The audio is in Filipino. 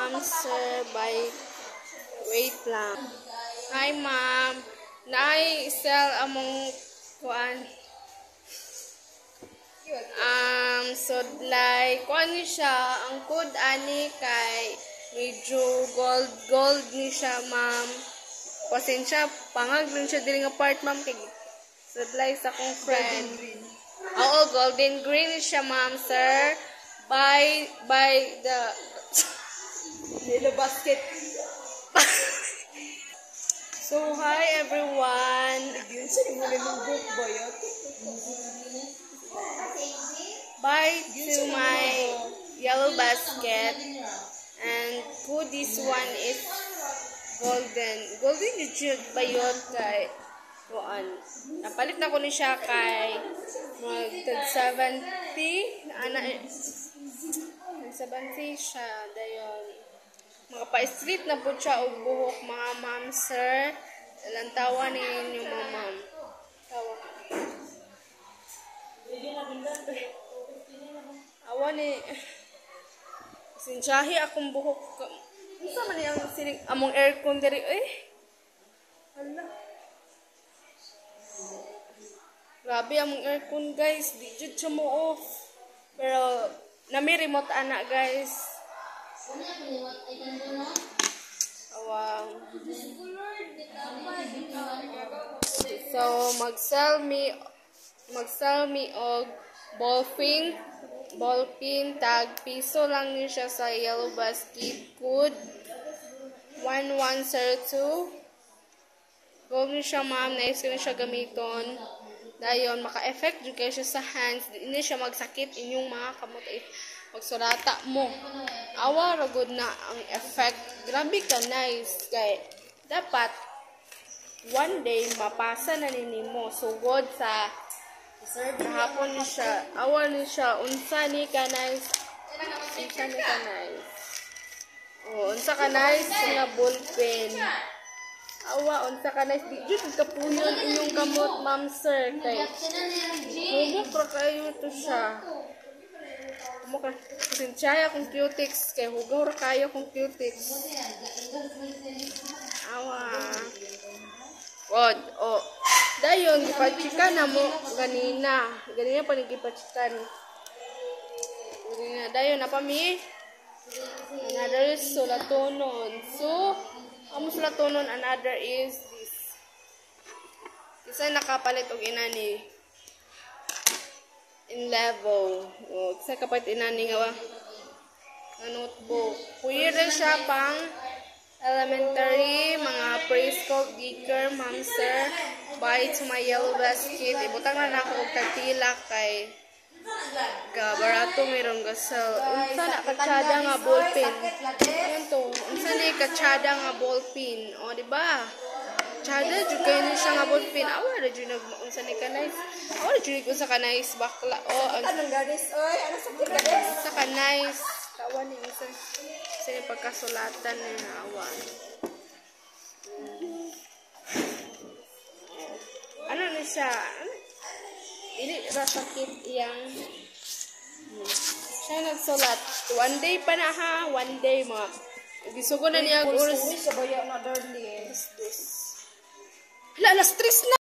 ma'am, sir, by wait lang. Hi, ma'am. Nai-sell among kuan. So like kuan ni siya, ang code ani kay medyo gold ni siya, ma'am. Pasensya, pangag rin siya dili nga part, ma'am, kay so like sa kong friend. Oo, golden green siya, ma'am, sir. By the basket. So, hi everyone. Bye to my yellow basket. And who this one is golden. Golden yung bayot kay kuan. Napalit na ko ni siya kay mag 70. Ana 70 siya dayon. Mga pa-street na po siya og buhok, mga ma'am, sir. Lantawan ni inyo, ma'am. Tawa. Awa ni sinsyahi akong buhok. Isa man yung sinig among aircon diri. Hala. Grabe among aircon, guys. Di jud siya mo off. Pero nami remote ana, guys. Awang. So mag-sell me og ballpin tag piso lang ni siya sa yellow basket, code 1102. Gold ni siya, ma'am, nice ko na siya gamiton. Dayon maka-effect jud kay siya sa hands, di siya magsakit inyong mga kamot magsulata mo. Awa ra gud na ang effect. Grabe ka nice kay dapat one day mapasa na nimo sugod sa hapon ni siya. Awa ni siya unsa ni ka nice. Unsa ni ka nice. Oh, unsa ka nice nga ballpen. Awa unsa ka nice di jud kapuyon inyong kamot, ma'am, sir, kay hubok ra kayo to siya. Mukha sinsaya kung cutics kay hugaw ra kayo kung cutics. Awa. Oh. Dayon gipachikan na mo ganina. Ganina pa gipachikan. Ganina dayon na pa mi. Another is sulatonon. So, amo sulatonon, another is this. Isa nakapalit og inani. In level. O, sa kapit inani nga notebook. Pwede rin siya pang elementary, mga preschool, daycare, ma'am, sir. Buy to my yellow basket. Ibutang na ako og tagtila kay barato mayroong gasal. Unsa na katsada nga ballpen. Yan to. Unsa na katsada nga ballpen. O, diba? Tsada, jud kayo na siya nga ballpen. Awa na jud unsa ni kanais. Awa na jud unsa kanais bakla. O, anong gadis, oy? Ano sa gadis? Unsa kanais. Kawan ni unsa ni pagkasulatan ni awa. Ano na siya? Ini ra sakit iyang. Siya nagsulat. One day pa na, ha? One day mga. Gisugo na niya oras. Sabaya na darling. Hala, alas 3 na.